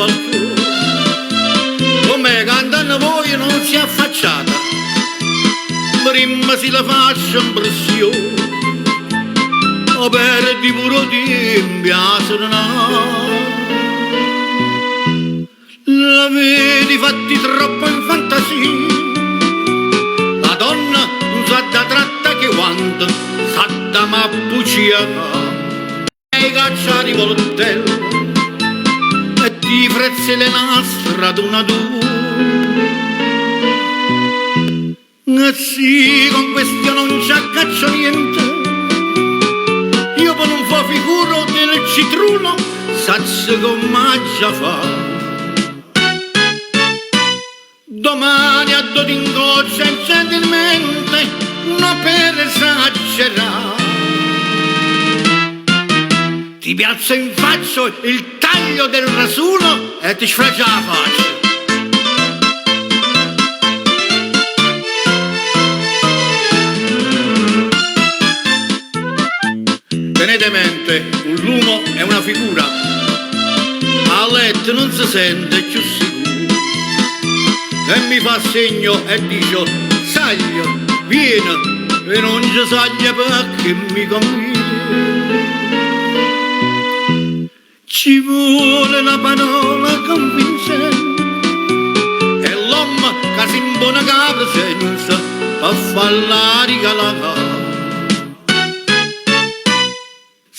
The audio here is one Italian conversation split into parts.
balcone, come cantano voi non si è affacciata, prima si la faccia impressione, o perdi pure tempi a serenare. La vedi fatti troppo in fantasia, la donna non sa da tratta che quando sa da mappucciata, e cacciati voltello e ti frezzi le nastre ad una due. Sì, con questo non ci accaccio niente, io per non fa figuro del citruno sazzo come già fa. Domani a doti in goccia gentilmente, non per esagerare, ti piazza in faccia il taglio del rasuno e ti sfragia la faccia. Tenete mente, un lumo è una figura, a letto non si sente più sicuro, e mi fa segno e dice saglio, vieni, e non ci saglia perché mi conviene. Ci vuole una parola convincente e l'uomo che si impone la presenza per farla rigalare.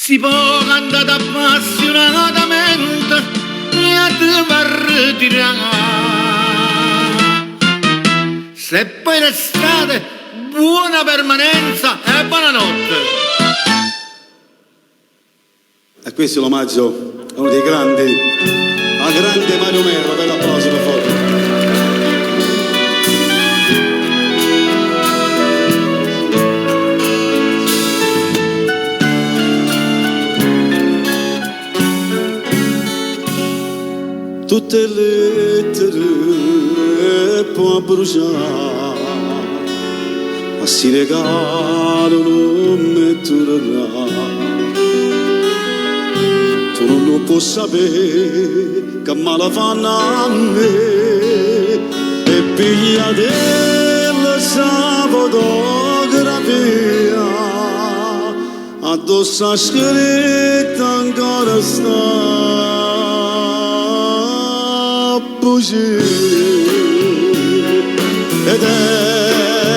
Si può cantare appassionatamente e a dover ritirare. Se poi restate, buona permanenza e buonanotte. E questo è l'omaggio a uno dei grandi, a grande Mario Merlo. Per l'applauso per favore. Tutte le lettere può bruciare, ma si regalano e durerà. Tu non lo puoi sapere che male fanno a me, e piglia della sa fotografia, addosso scritta ancora sta.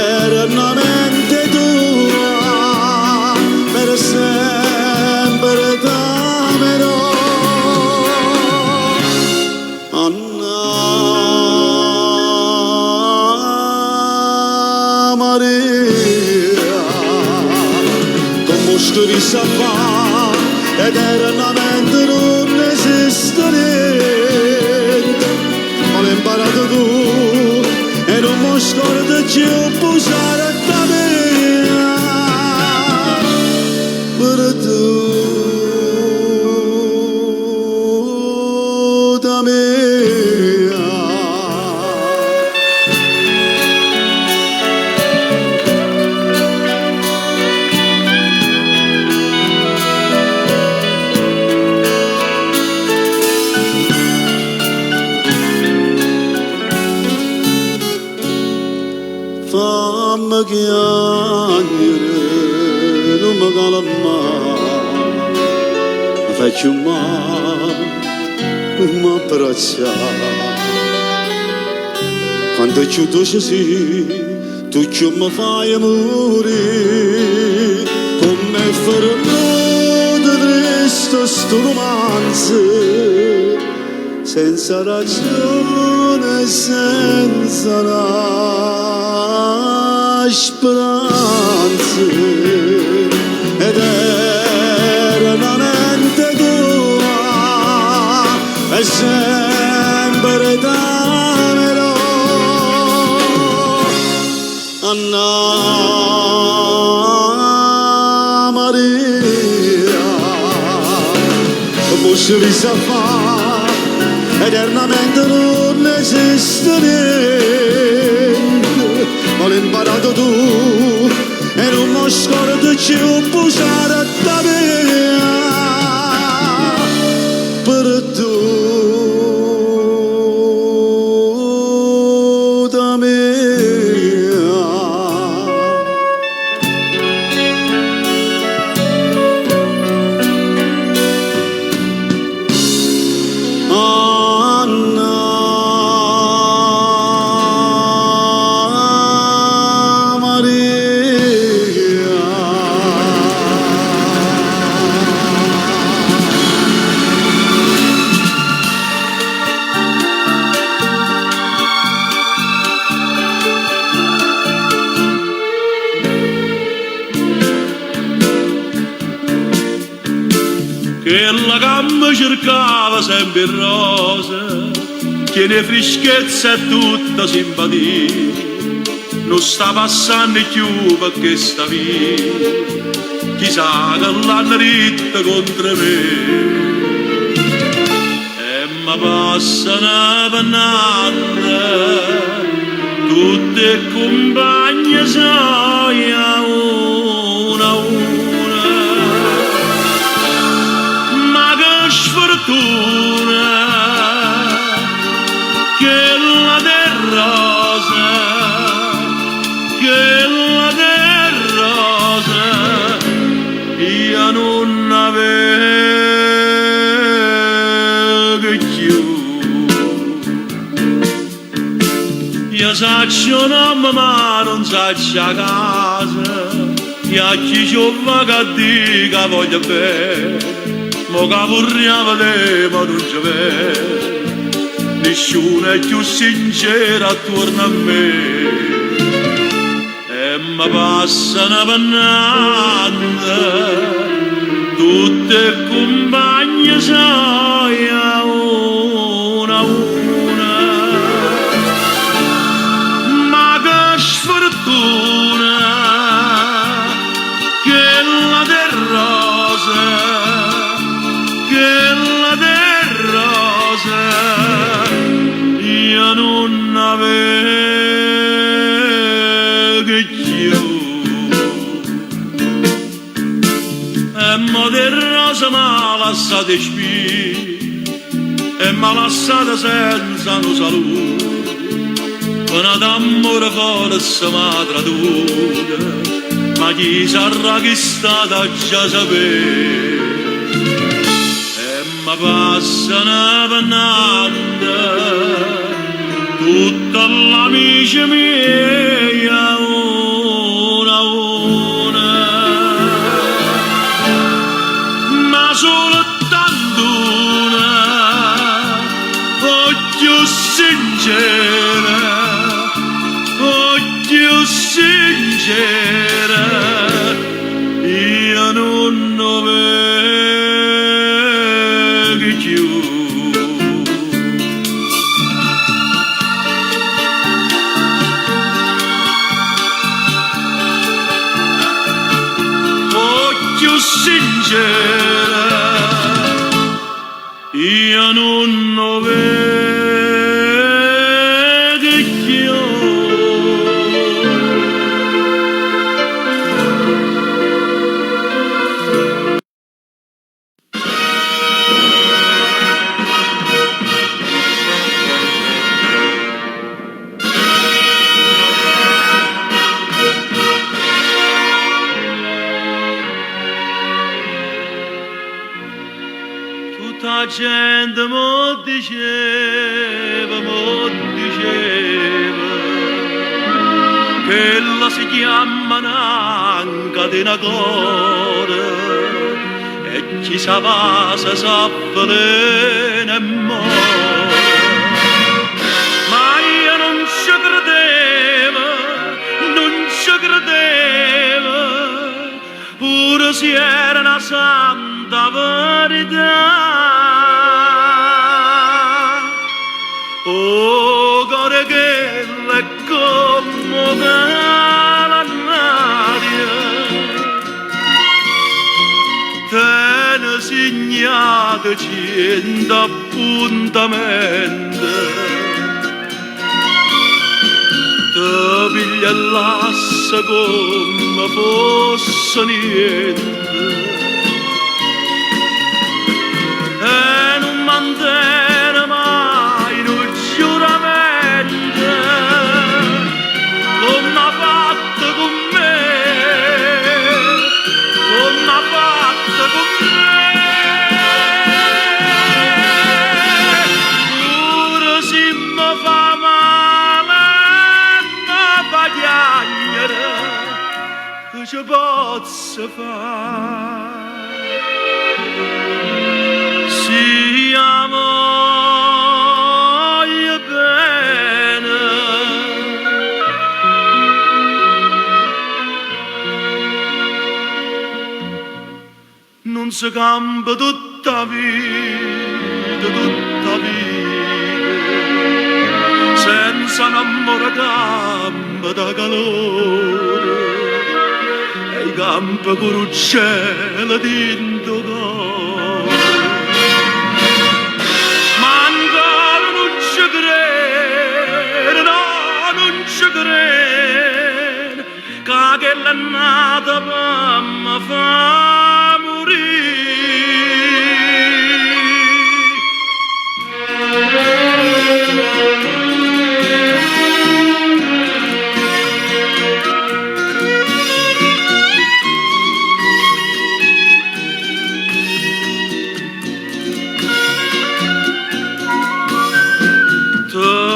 Eternamente tua, per sempre t'amerò. Anna Maria, come scrivi sa fa, eternamente non esiste niente. L'ho imparato tu e non mi scordo più posare da me, per tu da me. Fammi chiamare, non mi calma, mi faccio male, non mi abbracciare. Quando ci dolce sì, tu ci mi fai morire, come fermato triste sto romanzo, senza ragione, senza speranze, eternamente tua, e sempre t'amerò. Anna Maria, come si sa fa, eternamente non esiste niente. Ma l'ho imparato tu e non mi scordo più posare da me, per tu quella gamba cercava sempre il rosa, che ne freschezza e tutta simpatia, non sta passando più perché sta via, chissà che l'hanno ritta contro me. E mi passa una pannata, tutte compagne soia una a una, ma che sfortuna che la del rosa, che la del rosa io non avevo più. Io saccio nome ma non saccio a casa, e a chi ci va che dica voglio bene, mo che vorremmo ma non c'è vede, nessuno è più sincero attorno a me. E mi passa una pannata, tutte compagne soia una a una, ma che sfortuna che la del rosa, che la del rosa io non avevo più. E mo del rosa m'ha lasciato spie, e m'ha lasciato senza no saluto, una d'amore forse m'ha traduta, ma chi sarà che è stata già sapere. E mi passa una pannata, tutta l'amici miei una a una, ma solo tant'una, più sincera, più sincera, io non avevo più. Più sincera, io non vedo più. Tutta gente mo diceva, che la si chiama un'anca di una cora, e chi sa va se sa veleno e muore. Ma io non ci credevo, non ci credevo, pure se era una santa verità. Oh, cuore che è come l'aria, te ne segnato cento appuntamenti, te piglia l'assa come fosse niente, e non mantiene mai il giuramento come ha fatto con me, come ha fatto con me. Pure se mi fa male mi fa piangere, che ci posso fare? Siamo bene, non si cambia tutto tutta vita, senza un amore gamba da calore e i campi con un cielo dinto cuore. Ma ancora non ci credo, no, non ci credo, che quella nata mi fa morire.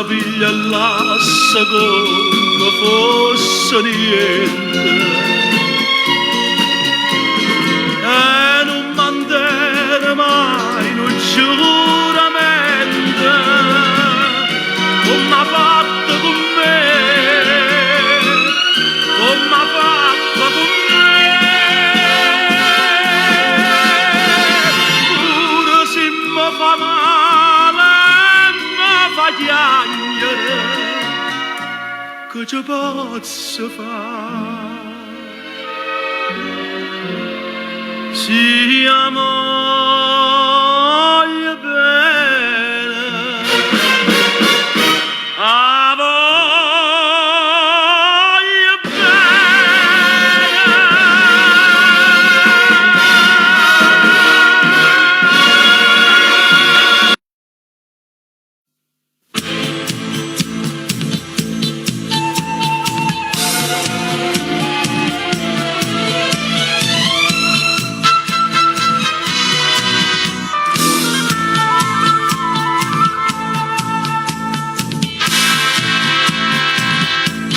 Piglia l'assa come fosse niente e non mantiene mai un giuramento come ha fatto con me, come ha fatto con me. Pure se mi fa male mi fa piangere, che ci posso fare? Siamo bene, a voglio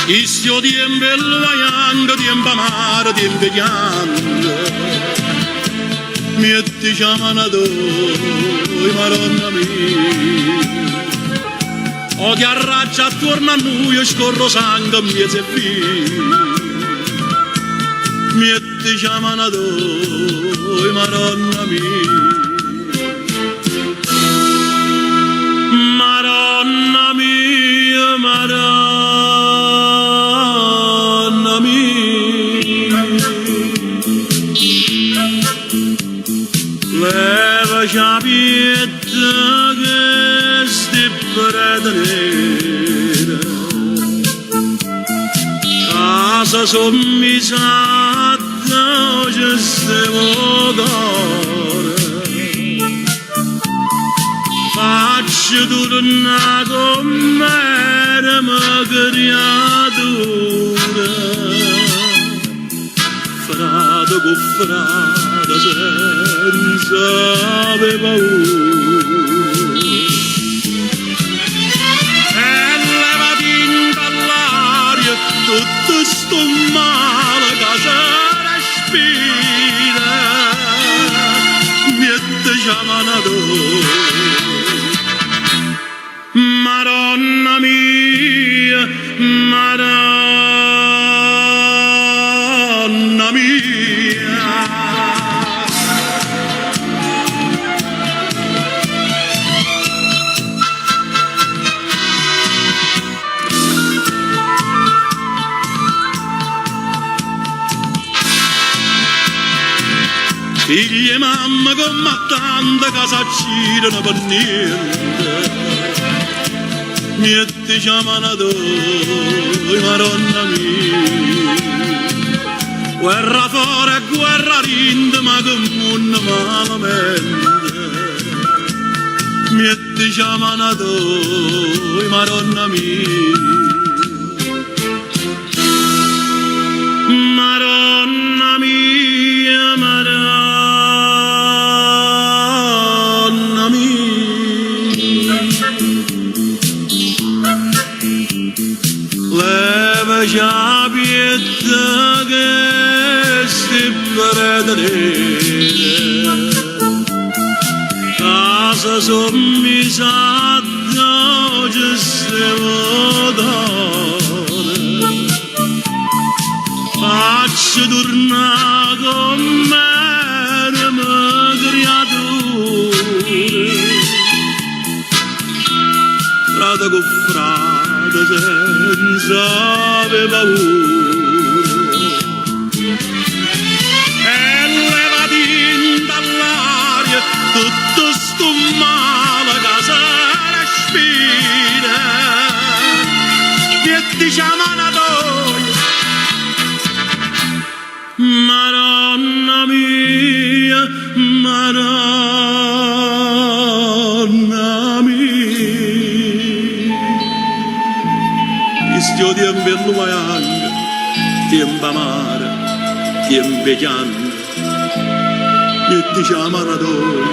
Istio tiempo vaiando, tiempo amaro, tiempo chiamando, mi ti chiamano tu, Madonna mia. O ti arraccia attorno a noi e scorro sangue mezzo e via. Mi ti chiamano tu, Madonna mia. Madonna mia, Madonna mia, levaci la pietà che sti pretendere, casa sommisata ci stiamo cuore. Faccio tornare con me ma creatura, frate con frate senza avere paura. E levati in dall'aria tutto sto male che si respira, mi ti chiamano tu. Madonna mia, Madonna mia. Figli e mamma combattando che s'accirano per niente, mi ti chiamano tu, Madonna mia. Guerra fuori e guerra rinda, ma come un malamente, mi ti chiamano tu, Madonna mia. Madonna mia, Madonna mia. Levaci la pietà che sti pretendere, casa sommisata ci stiamo dare. Faccio tornare con me, creatura, canta senza avere paura e levati dall'aria tutto sto male che si respira che diciamo una noia Madonna mia Madonna mia Istio tempo in luayanga tempo amare tempo chianne e diciamo una noia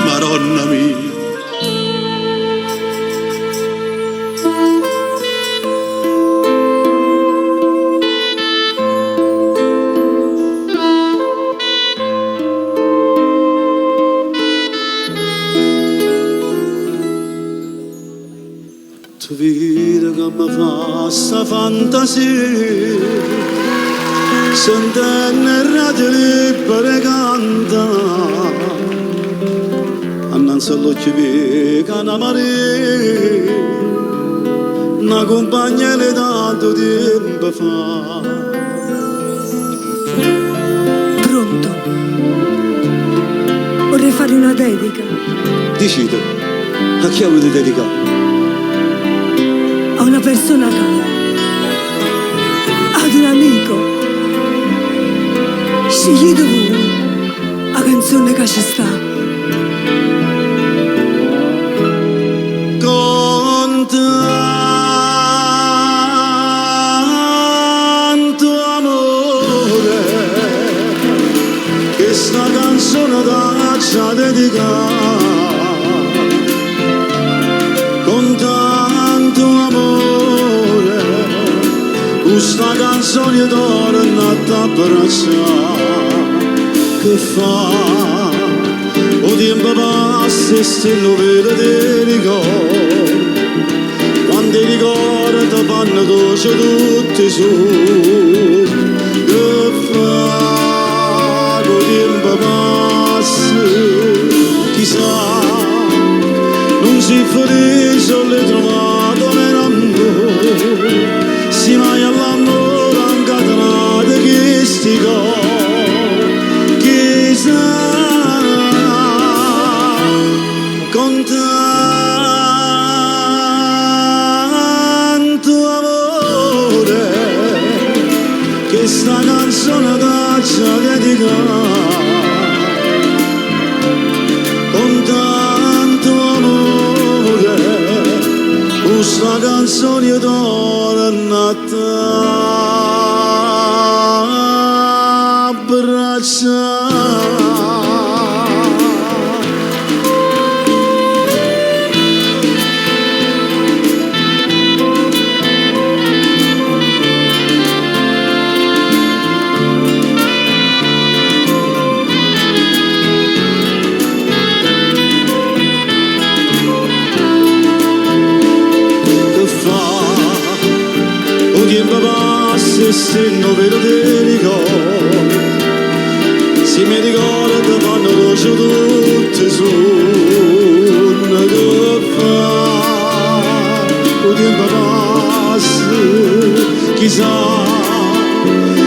Madonna mia Tu vedi che mi fa sta fantasia sentendo il radio libero canta annanzi all'occhio piega una marea una compagna di tanto tempo fa Pronto? Vorrei fare una dedica Dici tu, a chi vuoi dedicare? a una persona cara, ad un amico. Scegliete voi la canzone che ci sta. Con tanto amore che sta canzone t'accia dedicare con tanto amore questa canzone torna a t'abbracciare che fa o tempo passa e stiamo per te ricordi quando i ricordi ti fanno dolce tutti su che fa o tempo passa chissà non si felice o le trovato nell'amore si mai all'amore incatenato che sti cori chissà con tanto amore che sta canzone t'accia dedicare con tanto amore questa canzone torna a t'abbracciare se stanno per te ricordi se mi ricordo vanno dolce tutti su che fa o tempo passa chissà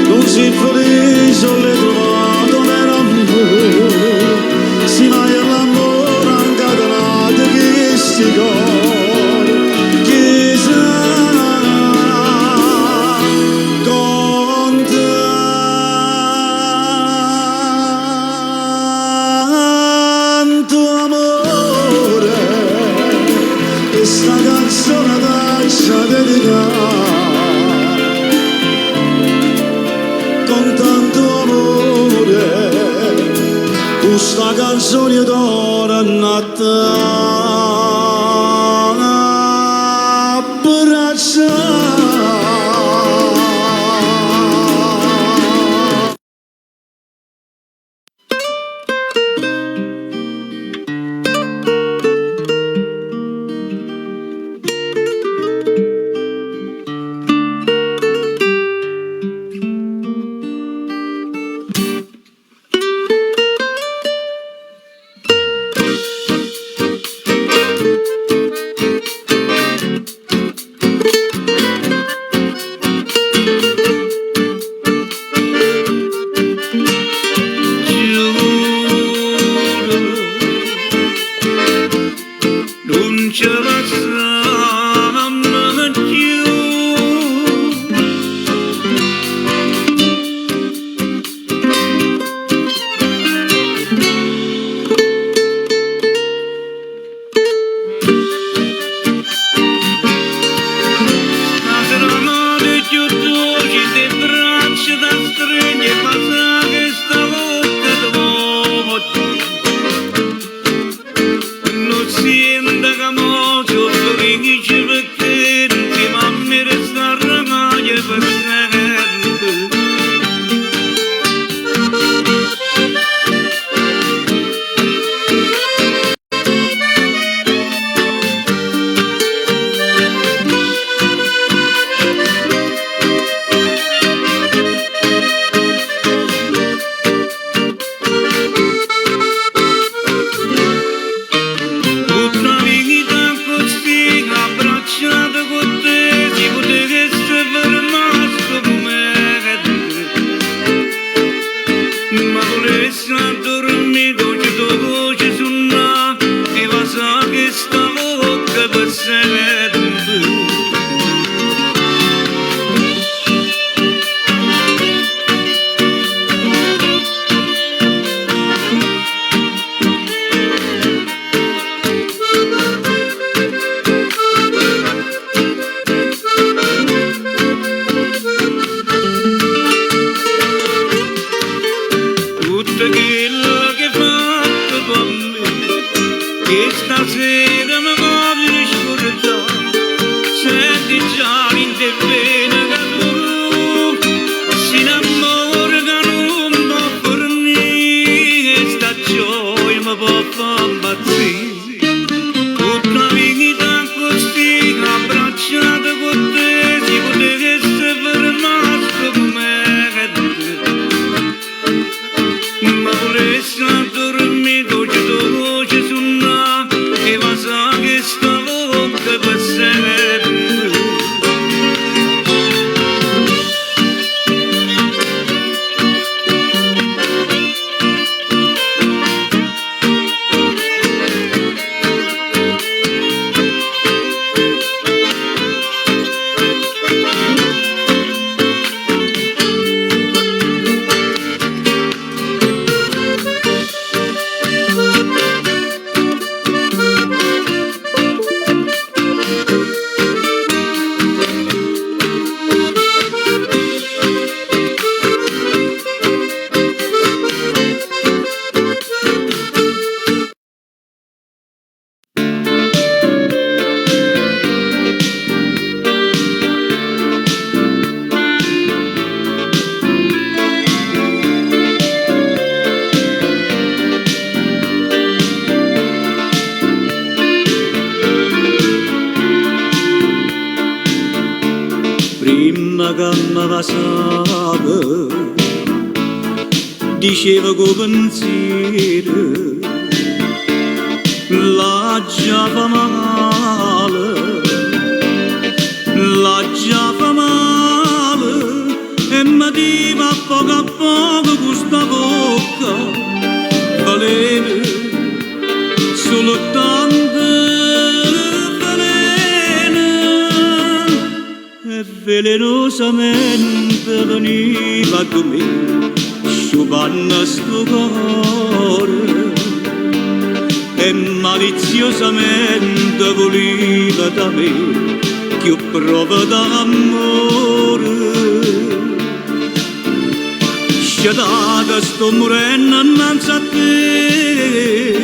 non si felice o le trovato nell'amore si mai all'amore incatenato che sti cori chissà questa canzone t'accia dedicare con tanto amore questa canzone torna a t'abbracciare de vena che tu si innamora che non può fornire sta gioia mi può far impazzire tutta la vita così abbracciata con te si poteva essere fermato come che te ma volessi dormire dolce dolce suona e va sa che stavolta per sempre. Prima che mi passava diceva con pensiero la già fa male, la già fa male e mi diva a poco questa bocca valere solo tanto velenosamente veniva da me, sciupando sto cuore e maliziosamente voleva da me più prova d'amore. Sciatata sto morendo innanzi a te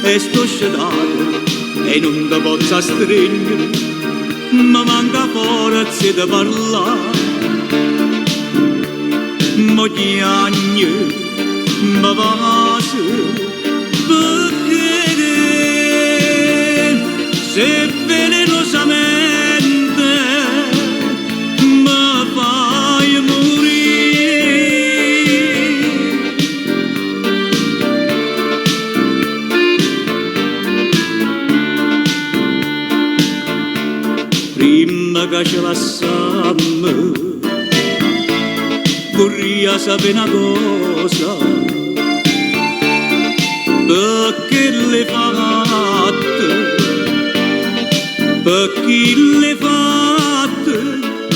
e sto sciatata e non ti posso stringere ma manca forza di parlare, ma gli anni mi passa perché se velenosamente mi fai prima che ci lasciamo vorrei sapere una cosa perché le fatte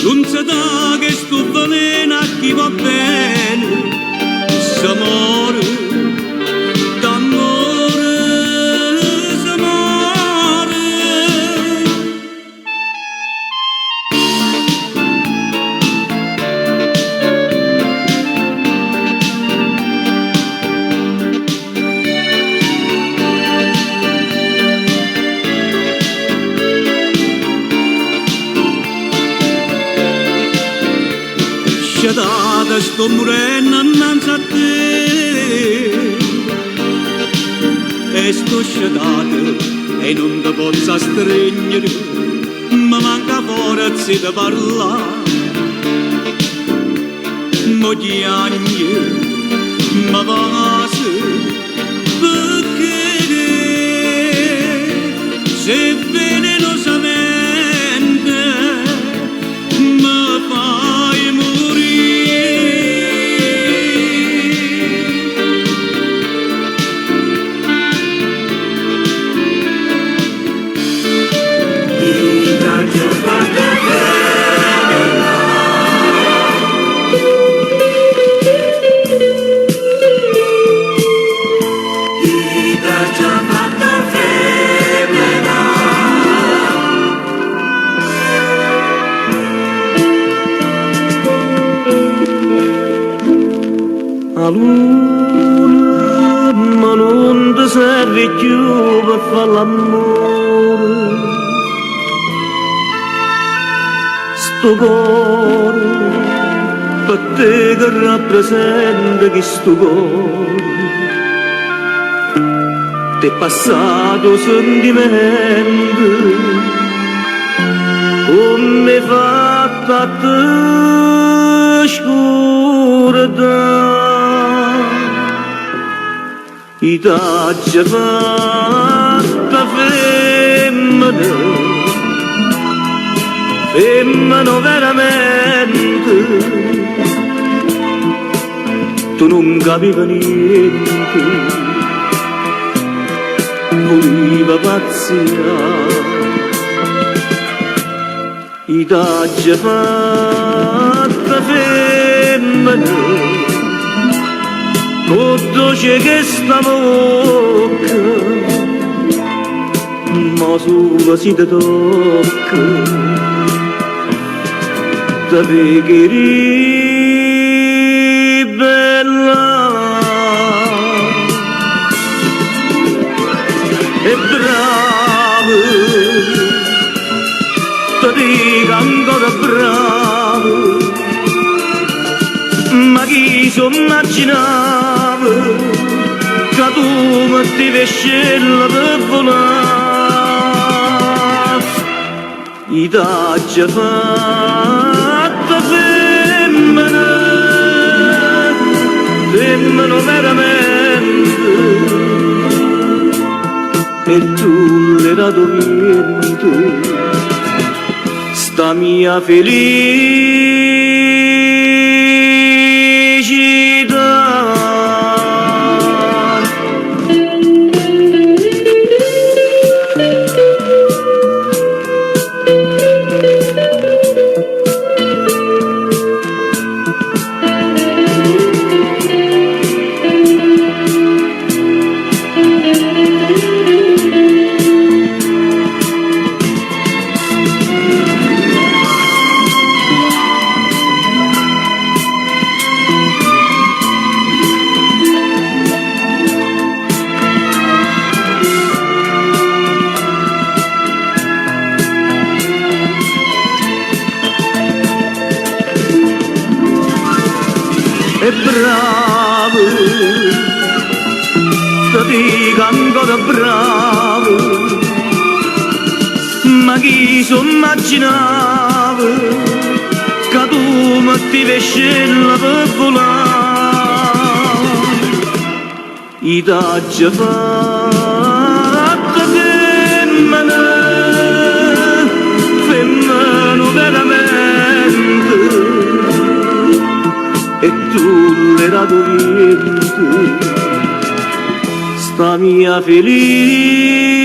non si dà che sto veleno a chi va bene s'amore d'amore s'amore. Sciatata sto morendo innanzi a te e sto sciatata e non ti posso stringere ma manca forza di parlare, ma gli anni mi passa perché se velenosamente mi fai la luna, ma non ti serve più per fare l'amore. sto cuore, per te che rappresenta questo cuore, t'è passato sentimento, come fatta a te scordare, i taggi fatta femmina, femmino veramente, tu non capivi niente, voleva pazzia, i taggi fatta femmina, con dolce che sta bocca, ma solo si ti tocca, da preghi bella e brava, ti dico ancora brava, ma chi si immaginava che tu mi devi scegliere per volare, i taggi fatta femmina, femmino veramente, e tu l'hai dato niente, sta mia felicità. E bravo, ti dico ancora bravo, ma chi si immaginava che tu mi devi scegliere per volare, i taggi fatta femmina, femmino veramente, e tu l'hai dato niente, sta mia felicità.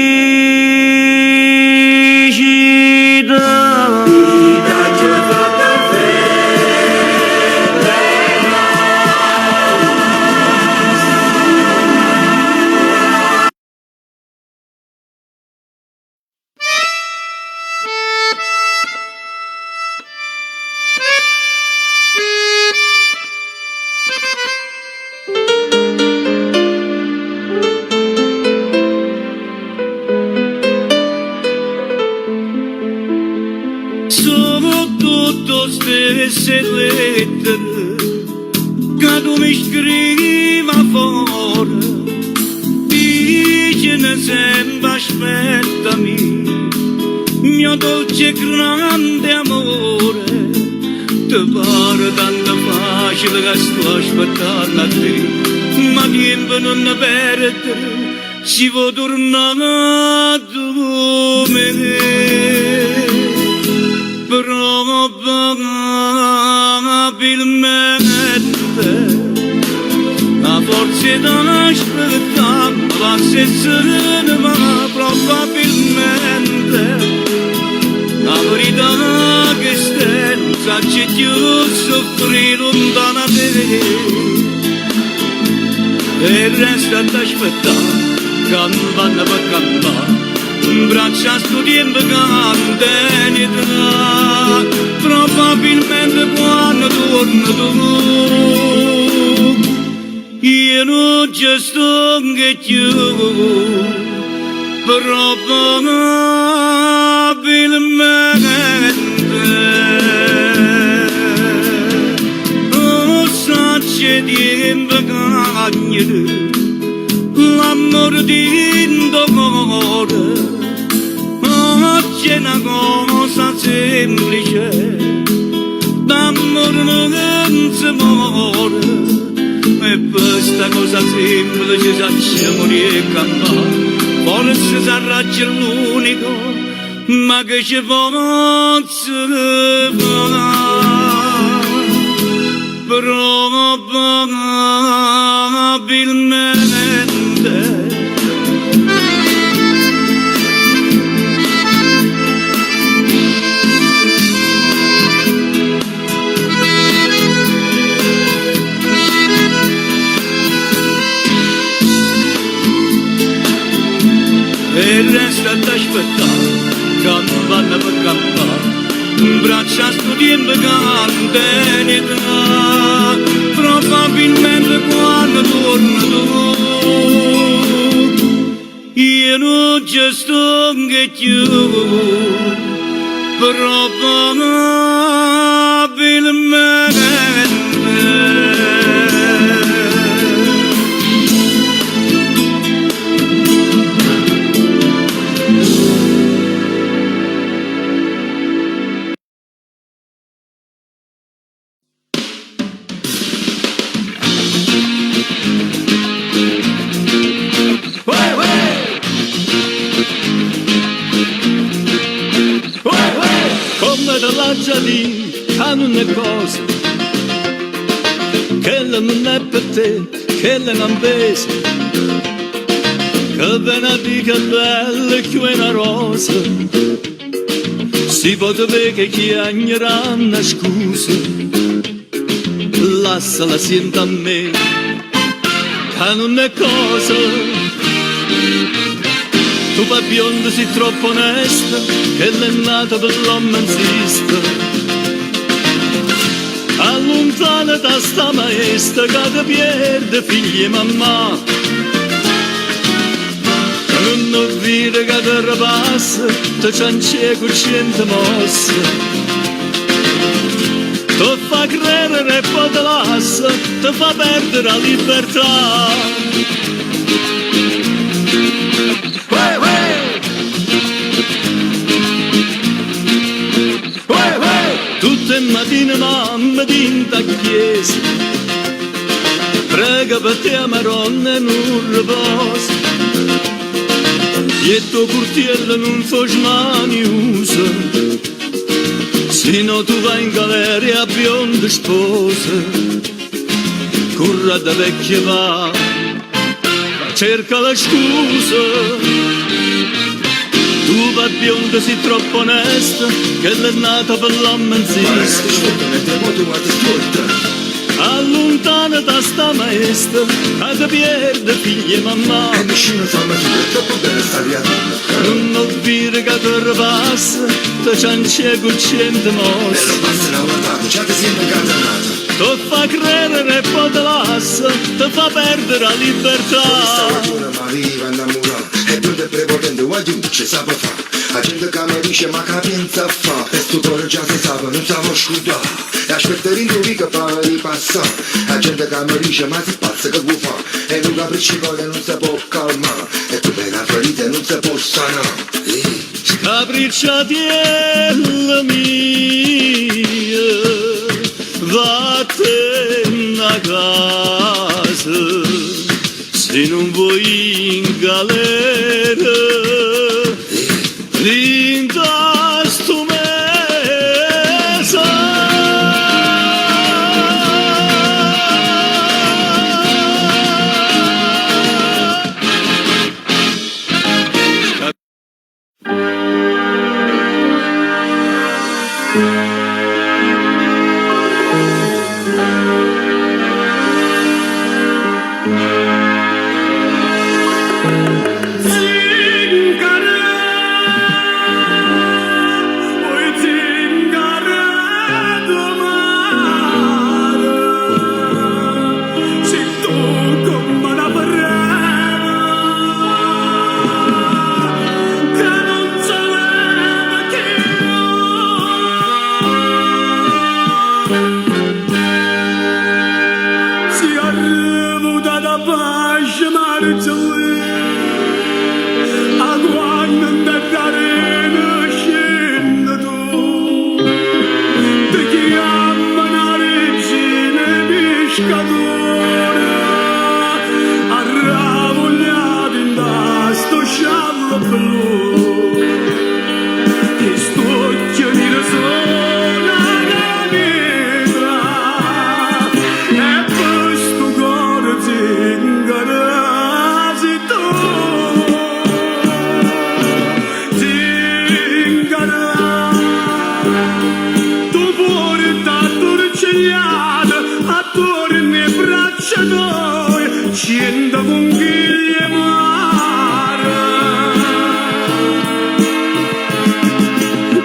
Sono tutto stesse lettere che tu mi scrivi fuori, dicono sempre aspettami, mio dolce grande amore, ti pare tanto facile che sto aspettando a te, ma tempo non perdere, ci vuoi tornare a me. Probabilmente la forza d'aspettare va serena, ma probabilmente la verità che sta c'è più soffrire lontana da te, e resta ad aspettare campana per campana, braccia sto tempo cantenità, probabilmente quando torno tu, io non ci sto che più, probabilmente c'è una cosa semplice, d'amore non si muore, e questa cosa semplice facciamo ricampare, forse sarà l'unico, ma che ci posso fare, probabilmente. E resta ad aspettare, campana per campana, braccia sto tempo cantenità, probabilmente quando torna tu, io non ci sto che più, probabilmente. Come te l'ha già detto, non è cosa, quella non è per te, quella è un'ambesa, che benedica bella che è una rosa, si può vedere che chiagnerà una scusa, lasciala senta a me, che non è cosa. Tu va bionda sei troppo onesta, che l'è nata per l'uomo insista. Allontana da sta maestra che ti pierde figli e mamma. Non vede che ti ripassa, ti ciancia con 100 mosse. Ti fa credere e poi ti lascia, ti fa perdere la libertà. Tutte le mattine mamma dinta chiesa, prega per te a Maronna non riposa, e tuo curtiello non fai mani usa, se no tu vai in galera a bionda sposa, curra da vecchia va, cerca la scusa. Tu va bionda sei troppo onesta, che l'è nata per l'uomo insista. Allontana da sta maestra, che ti pierde figli e mamma. E nessuno fa mai è troppo bella sta via. Non dire che ti ripassa, ti ciancia con 100 mosse. E la passa la guardata, già ti sembra incatenata. Ti fa credere e poi ti lascia, ti fa perdere la libertà. Questa ragione mi arriva innamorata, e tu te prepotente, vuoi tu, ci sa per fare. La gente che mi dice ma che pensa a fa, e sto cuore già si sa, non sa scudare. E aspetta rinduvi che fa ripassare. La gente che mi dice ma si pazza che vuoi fare, e lui capricci che non si può calmare, e tu sei una ferita e non si può sanare. Capricciatiella mia, vattene a casa, se non vuoi in galera, rinda sto mesa.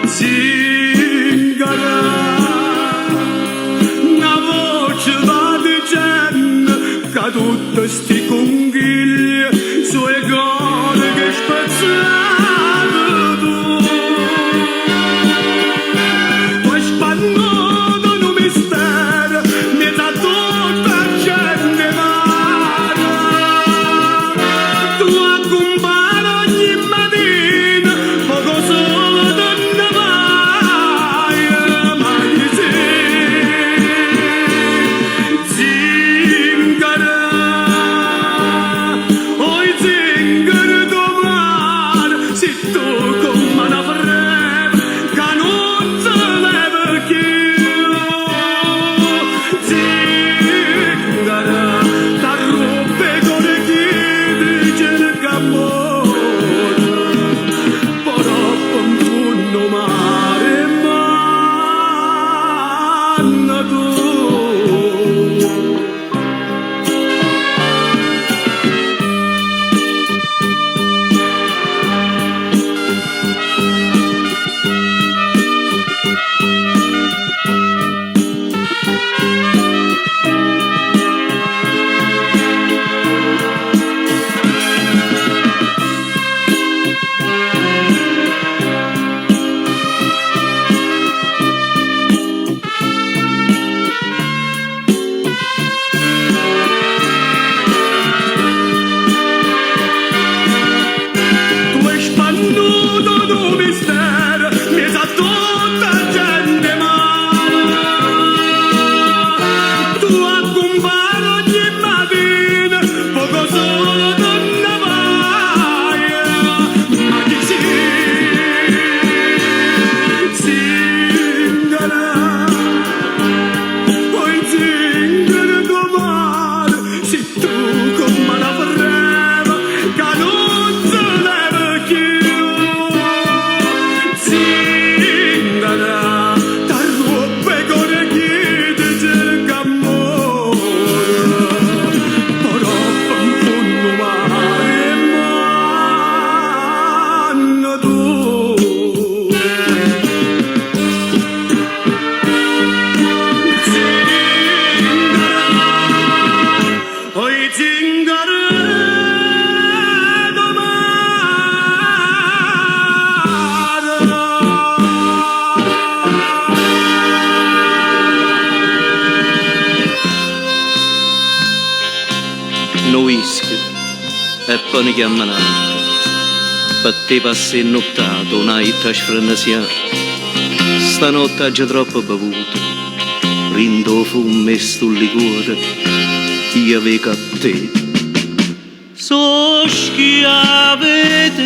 zingara, una voce va dicendo che tutte sti conchiglie sue cose che spazzate tu. Tu hai spannato un mistero, mezzo a tutta gente male. Tu accompagni ogni mattina, poco solo te ne vai, ma chi zingara, oi zingara domani, se tu come una freve, che non se leva più. Zingara, da ruppe con le chiede cerca amore, però con funno mare manna tu. Tu hai spannuto un mistero, mezzo a tutta gente male. Tu accompagni ogni mattina, poco solo te ne vai, ma chi zingara, poi zingara domani, se tu come una freva, che non se leva più. Zingara, da ruppe con le chiede cerca amore, però con funno mare manna tu. Oi zingara No whisky e poi ne chiamano per te passi nottato una itta sfrenasia. Stanotte ha già troppo bevuto, rindo fumo e sto liquore, io vedo a te. So schiavete,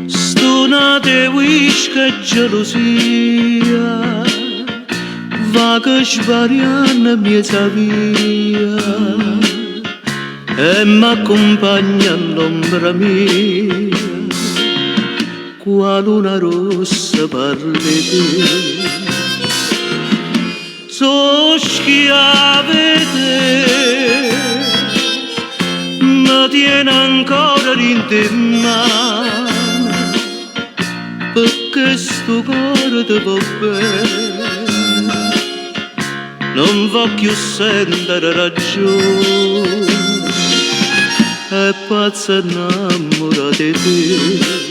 stonate whisky e gelosia, va che svariano mia via e m'accompagna all'ombra mia, qua luna rossa parla di te. So schiavete, mi tiene ancora in mano, perché sto cuore ti va bene, non voglio sentire ragione, è pazza innamorata di te.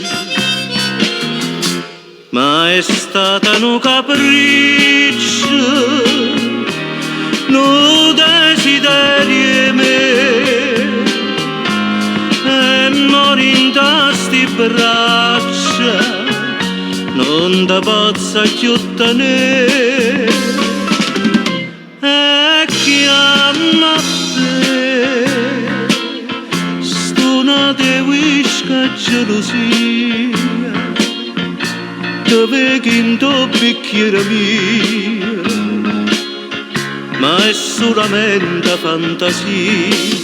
Ma è stata un capriccio, un desiderio mio, e mori in tasti braccia, non da pazza più tenere. E chiama te, stonate whisky e gelosia, dove in tuo bicchiere mio, ma è solamente fantasia.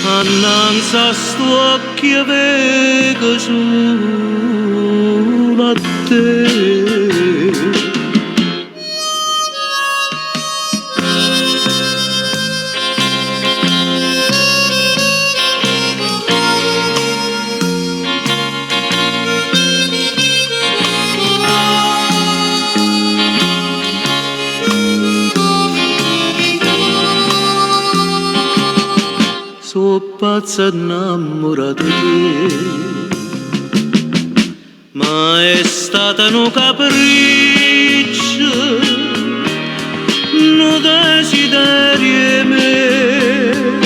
Annanzi a sto occhio vedo solo a te. pazza innamorata di te, ma è stata un capriccio, un desiderio mio,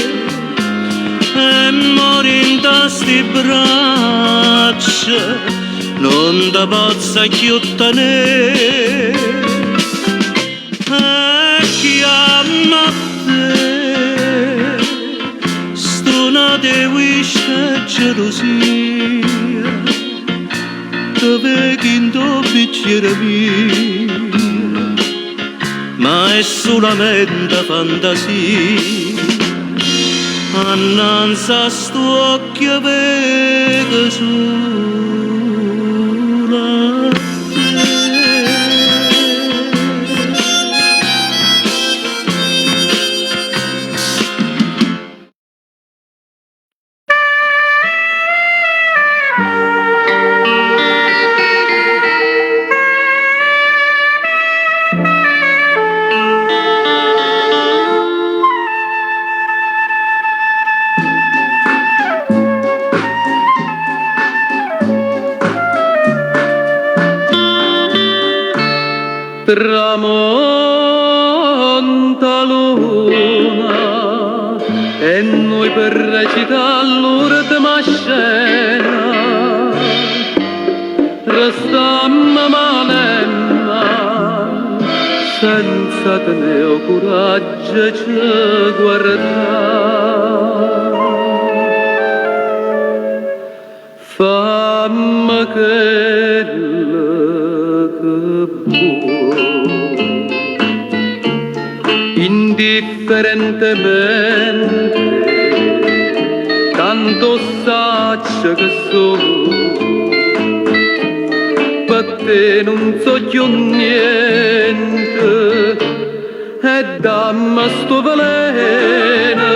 e mori in tasti braccia, non da pozza chiottanere, e chiama te, stonate wisce gelosia, dove quinto bicchiere mio, ma è solamente fantasia, annanzi a sto occhio vega sola te. Tramonta luna e noi per recitare l'ultima scena restammo mano in mano senza tenere coraggio ci guardare. Fammi quello che vuoi, indifferentemente, tanto saccio che sono, per te non so più niente, e dammi sto veleno,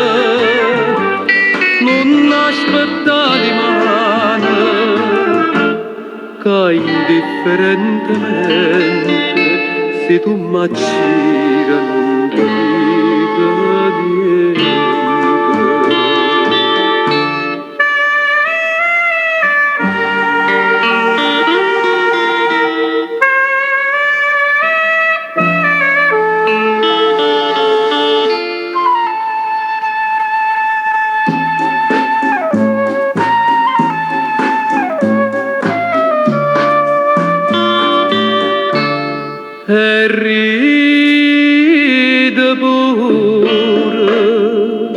non aspettare di mano, che indifferentemente, se tu m'accira non dica niente. E ride pure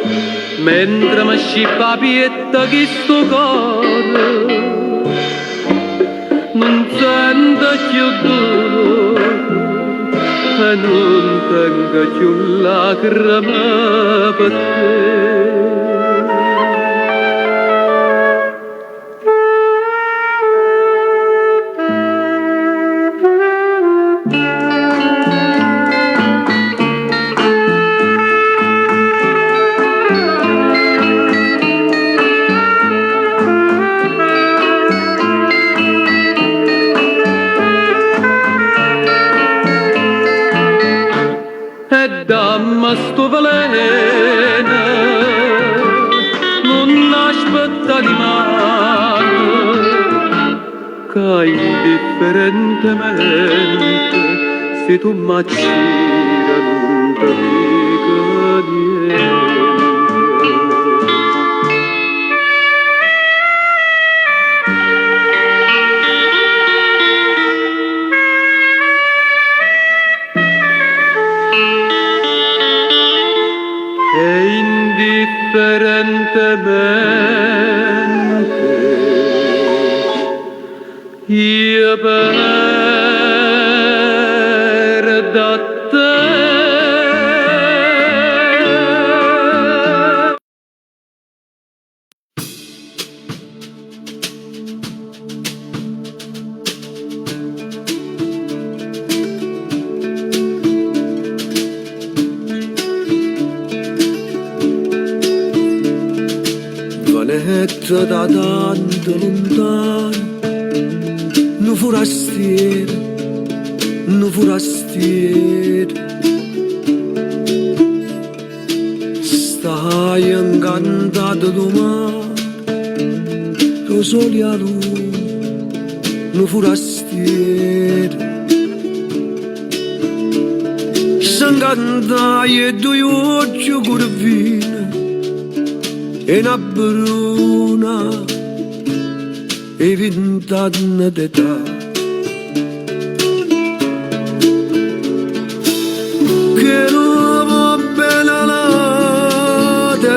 mentre mi scippa pietta chi sto cuore non sente più dolore e non tengo più lacrime per te. E dammi sto veleno, non aspetta di mano, che indifferentemente, se tu m'accira non ti dica niente. E indifferentemente io perdo te. Vanetta da tanto lontano, un forastiero, stai incantata lato do mare, lo sole a lui, no forastiero. S'incantai e due occhi curvine e una bruna e 20 anni d'età. Che non va bene la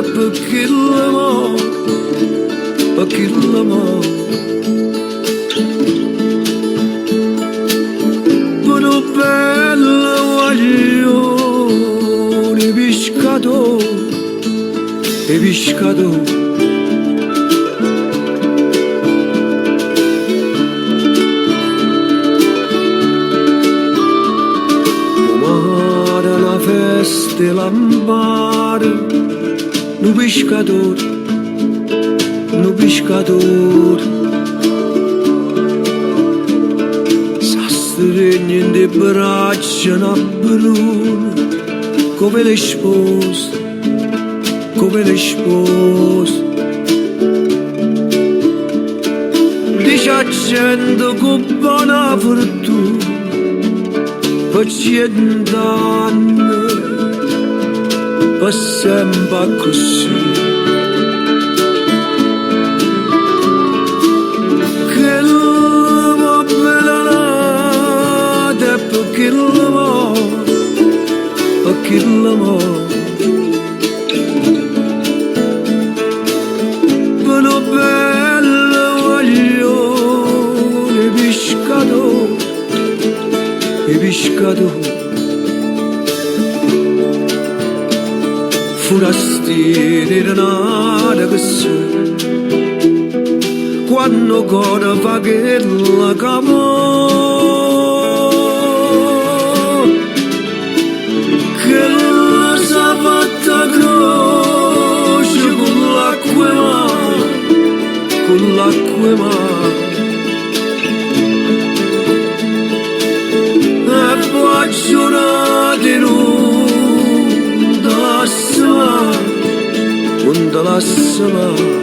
perché l'amore, perché l'amore. Però bello guaglione, pescatore, e pescatore. Feste lampare, no pescatore, no pescatore. S'astregna de braccia una bruna, come le spose, come le spose. Dice a gente con buona fortuna, per 100 anni, per sempre così. Che l'uomo bella perché l'amore, perché l'amore. Però bello guaglione, pescatore, e pescatore. Forastieri renata che sei, quando ancora fa che la camo, che la sa fatta croce con l'acqua mare, con l'acqua mare. E poi giornate non da sama, non da sama.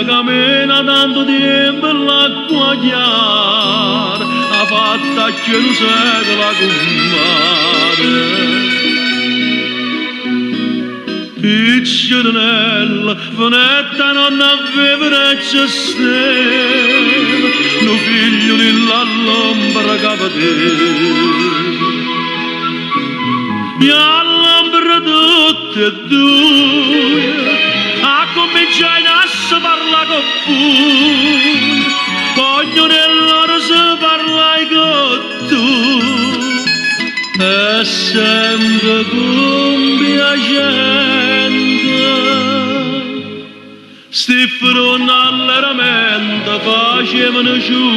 Cammina tanto tempo l'acqua chiara, ha fatta che non segue la comare. Piccionella, venetta non aveva recce stelle, lo figlio nell'ombra capatella. E all'ombra tutte e due, a cominciare a parla con voi, voglio nell'ora se parlai con tu, e sempre con piacente, sti fronte alla mente facevano giù.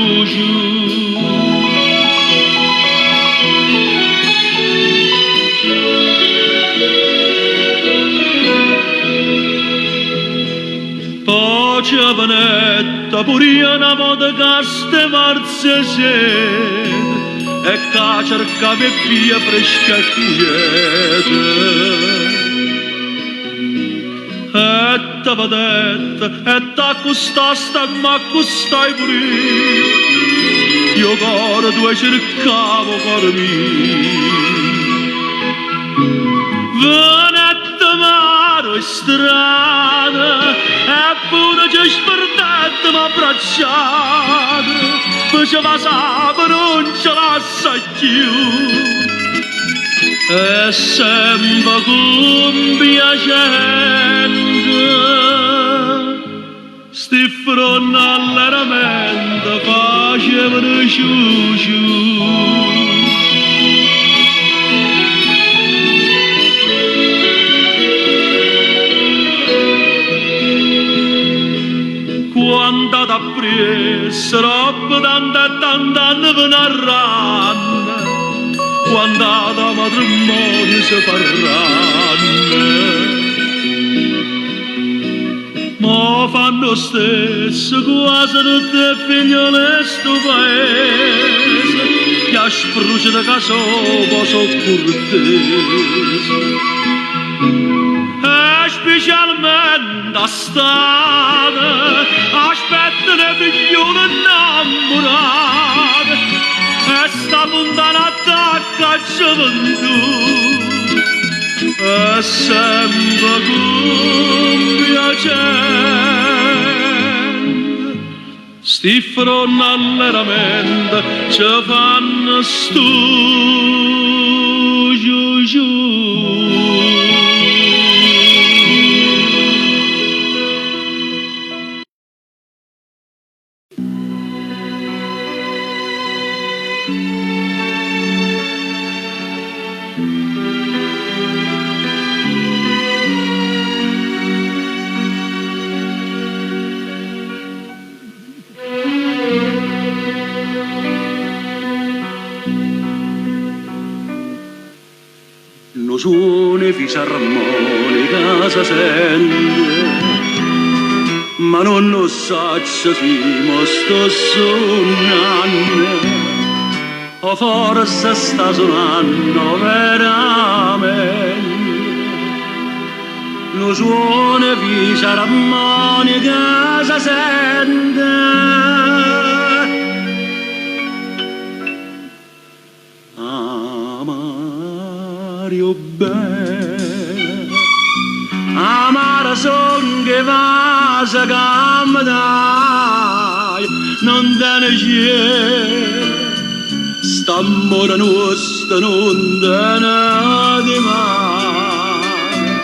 Giovanetta pure una volta che ste marze sede e che cercava via fresca e quiete. E t'aveva detto, e t'accostaste, ma accostai pure io cuore tu cercavo cuore mio. Venette mare e strada, eppure ci sperdato ma abbracciato, faceva sabato non ce la sa più, e sempre con piacente, sti fronte alla mente facevano ciu. Quando da apri troppo tanta ne venarranno quando da matrimonio si parranno ma fanno stesso quasi tutte figliole sto paese che spruce da caso so cortese e specialmente a stare aspettano figliole innamorate e sta puntana attacca a gioventù e sempre con piacere sti fronte all'eramento ci fanno stu giù. Lo suoni fisarmonica si sente, ma non lo so se mo sto suonando, o forse sta suonando veramente. Lo suoni fisarmonica si sente, Mario bene, amara son che va sa gamma dai, non te ne c'è, st'amore nostro non te ne di mai,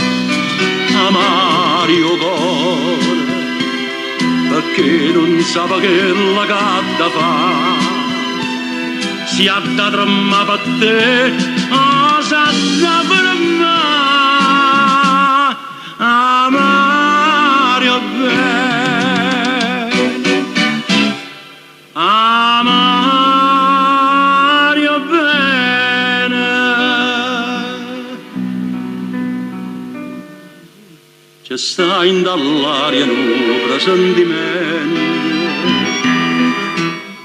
Mario cuore, perché non sa che la gatta fa, si ha da trama per te, Santa per me, Mario bene, Mario bene. C'è sta in dall'aria un presentimento,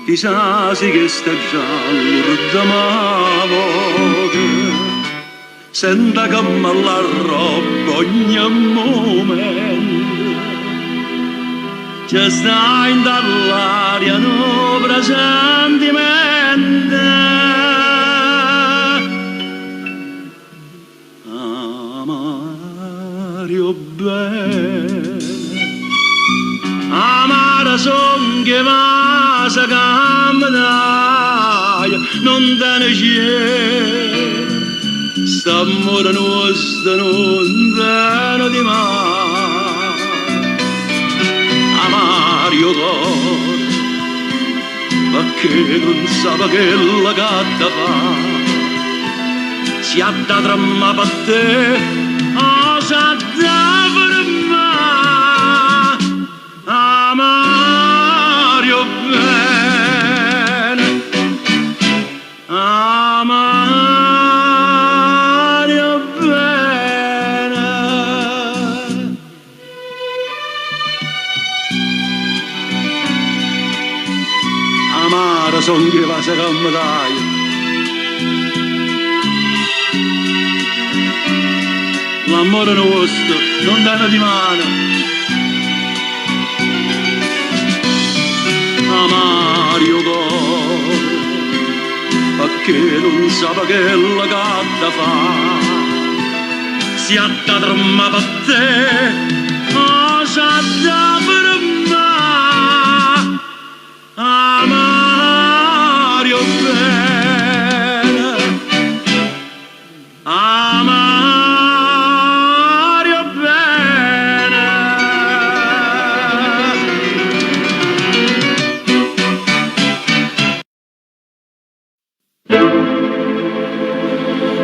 chissà se che sta giallo d'amore, senta che me la roba ogni momento, c'è sta in dall'aria un presentimento, Mario bene, amara son che va sa gamma dai, non te ne c'è, st'amore nostro non te ne di mai, Mario cuore, perché non sa che la gatta fa, si ha da trama per te, sa da per me, Mario bene, Mario bene. Amara son che va sa gamma dai, l'amore nostro non dà di mano, Mario cuore, perché non sa che la gatta fa, si ha da trama per te, sa da per me, Mario bene, Mario bene.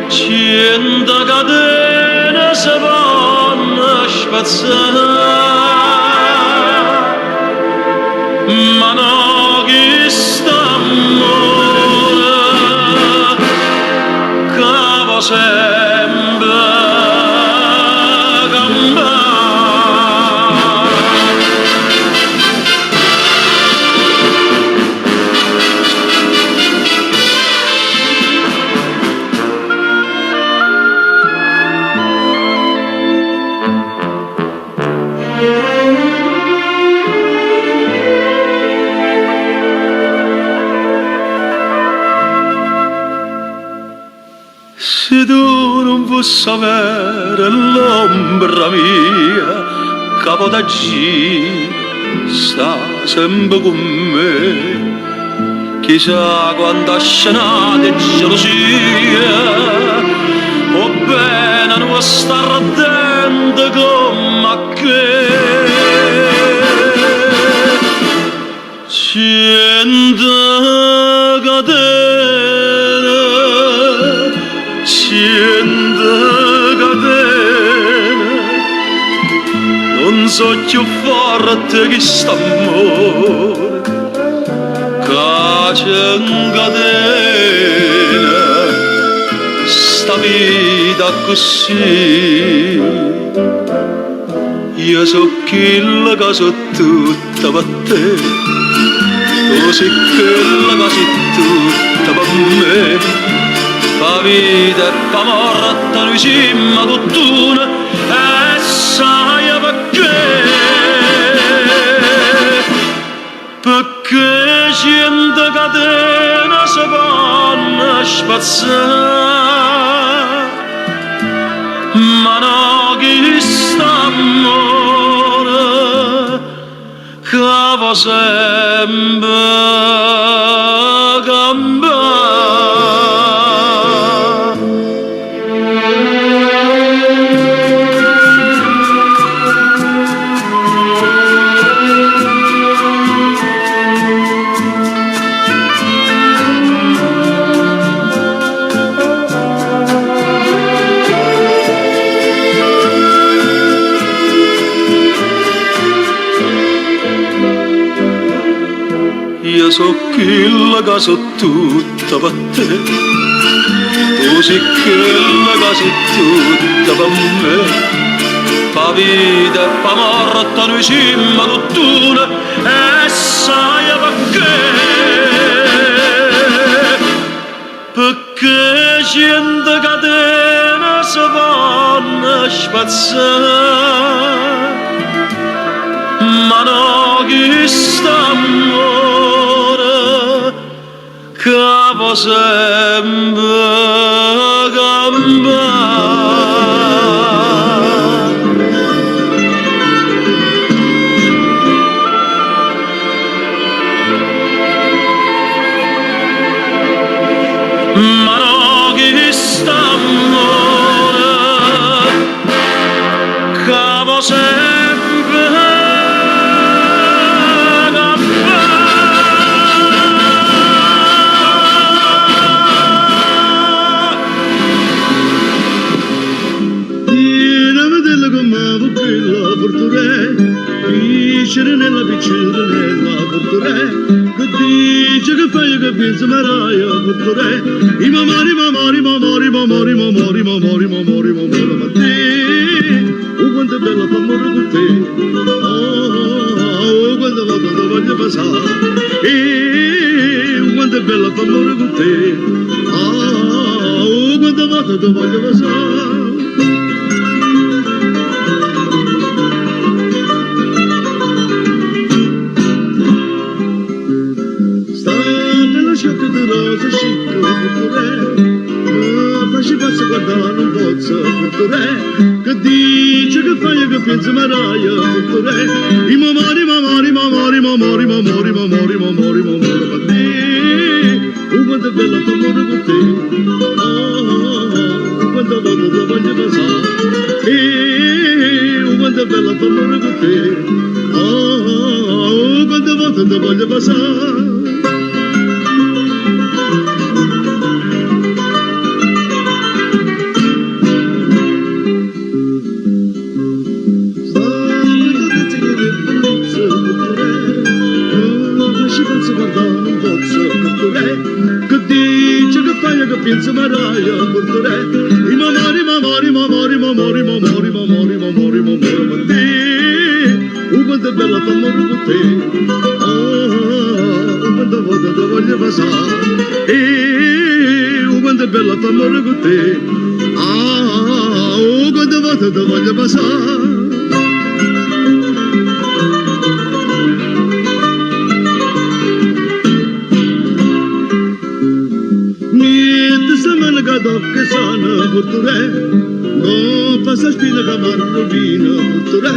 Cento catene si vanno a spazzare, sempre campare. Se tu non fossi avere l'ombra mia, capo da G sta sempre con me. Chissà quanta scenata e gelosia, o bene non sta ardente come che. Cento catene, cento catene, non so più forte che st'amore, che c'encatena sta vita così. Io so quella che so tutta per te, tu sei quella che sei tutta per me. Pa vita e pa morte noi siamo tutt'una e sai perché cento catene si vanno spazzare, ma no chi st'amore che va sempre cambiare. Io so quella che so tutta per te, tu sei quella che sei tutta per me. Pa vita e pa morte noi siamo tutt'una e sai perché cento catene si vanno spazzare, ma no chi st'amore che va sempre cambiare. Ma no chi st'amore che va sempre nella piccina nella portore, che dice che fai che pensa maraia portore, i mamari mamari mamari mamari mamari mamari mamari mamari ma te, quanto è bella l'amore con te, quanto voglio passare, quanto è bella l'amore con te, quanto voglio passare. Rosa scicca portore, ma ci passa guardare un pozzo portore, che dice che fai che pensa maraia portore, i mamari mamari mamari mamari mamari mamari mamari mamari ma te, quanto è bella l'amore con te, quanto voglio passare, quanto è bella l'amore con te, quanto voglio passare. Che dice che fai che pensa maraia portore, passare. Oh, quanto è bella t'amore con te. Oh, quante volte ti voglio passare. Che sana portore, no passa spina che marco vino portore,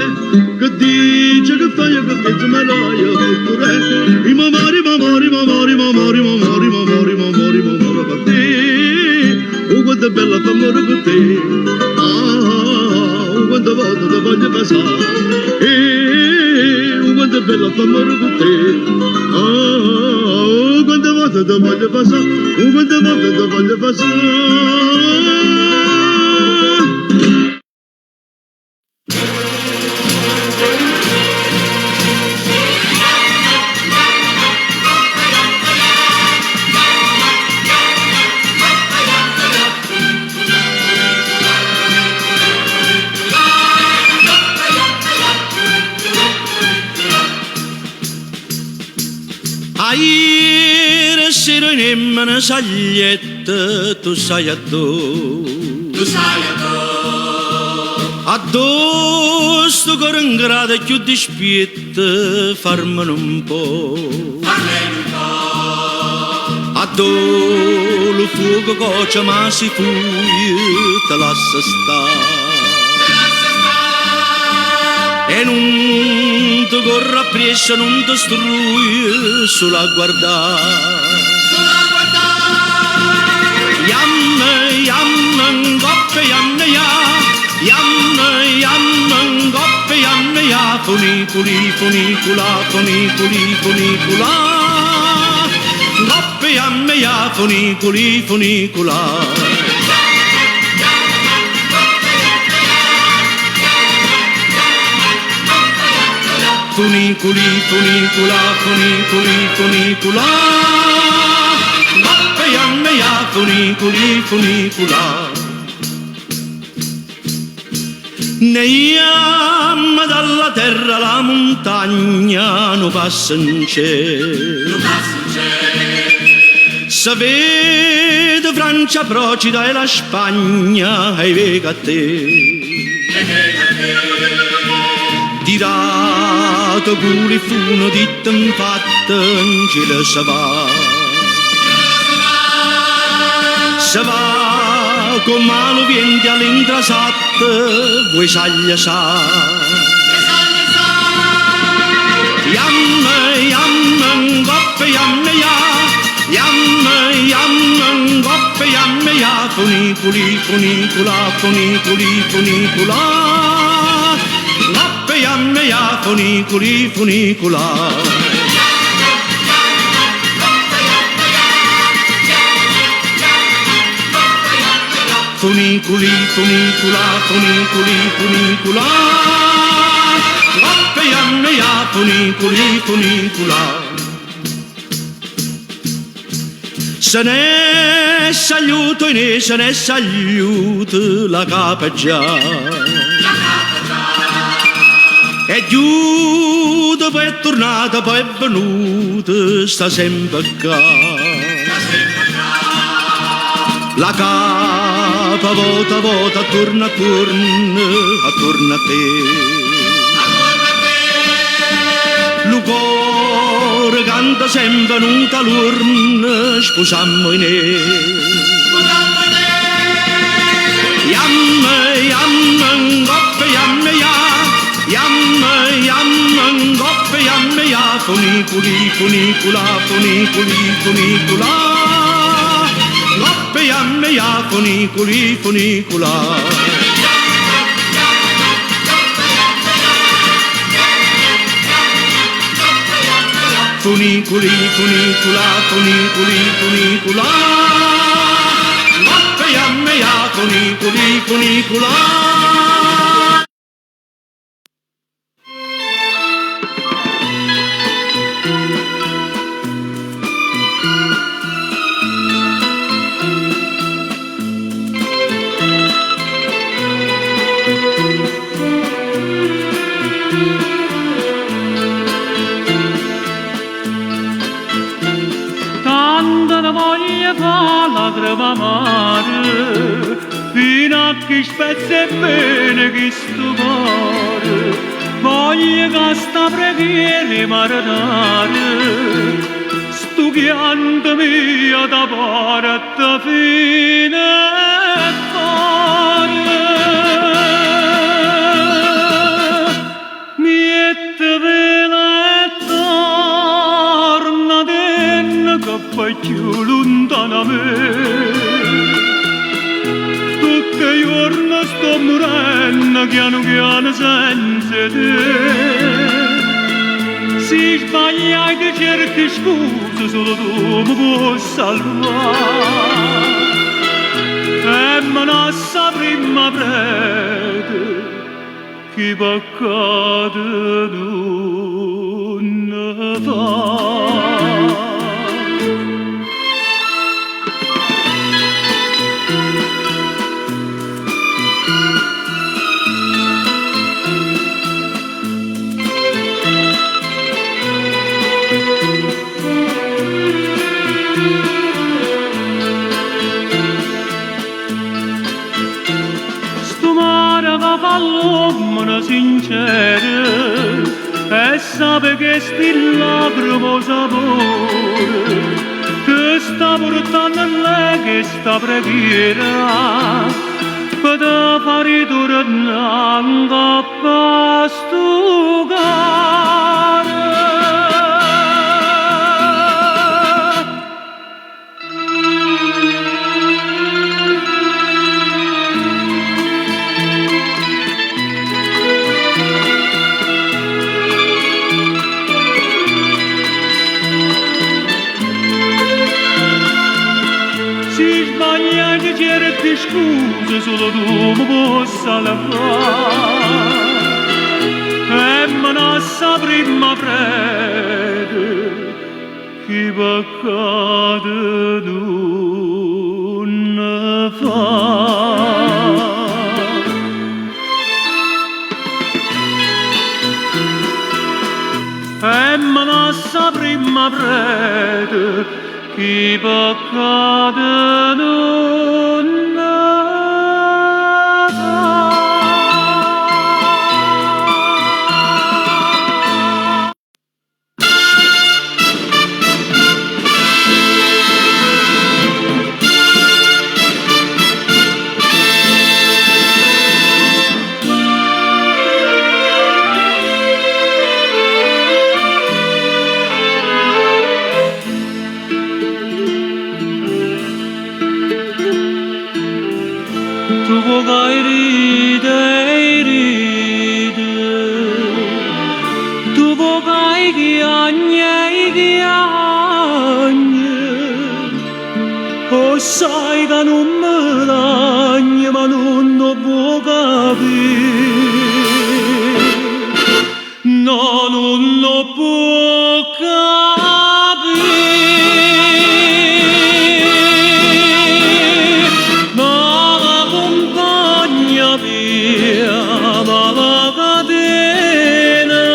che dice che fai che pensa maraia portore, i mamari per te, oh quanto è bella t'amore per te, oh quante volte ti voglio passare, oh quanto è bella t'amore per te, oh quante volte ti voglio passare, oh quante volte ti voglio passare. Ieri sera in una saglietta, tu sai addo sto cuore in grado più dispietto, farmene un po', addo lo fuoco coccia ma si fuie, te lascia stare. E non ti corre appresso, non ti strui, solo a guardare. Yamma, goppe, yamma, goppe, yamma, funicula, goppe, yamma, funicula. Funicula, goppe yamma, funicula. Ne yamma dalla terra la montagna, non passa in cielo. Se vede Francia procida e la Spagna, e vega a te. Tirato culi funo di fatta in cielo se va con mano vienti all'intrasatta vuoi saglia sa yamma goppe yamma goppe yamma funicula yamma funicula. Funicula, goppe yamma funicula. Se ne saluto e se ne saluto la capa già. E giù poi è tornata, poi è venuta, sta sempre qua. La capa vota, torna a te. Lo cuore canta sempre venuta l'urna, sposammo in Yamma, goppe yamma, goppe yamma, funicula. Goppe yamma, funicula. Funicula. Goppe yamma, funicula. che spezza bene che sto cuore, voglio che sta preghiera maradare, sto chianto mio da porta fine cuore. Miette vela e torna dentro che fai più lontano a me. Tutti i giorni sto morendo piano piano senza te. Se sbagliai di certi scuse solo tu mi puoi salvare. E me ne sa prima prete che peccato non fa. L'uomo sincero e sape che sti lacrimo sapore che sta portando a lei che sta preghiera per te fare tornare a pastucare. Certi scuse solo tu mi puoi salvare. E me ne sa prima prete che peccato non fa. E me ne sa prima prete che peccato non sai che non me l'agni ma non lo può capire, no, non lo può capire, ma la compagna via, ma la catena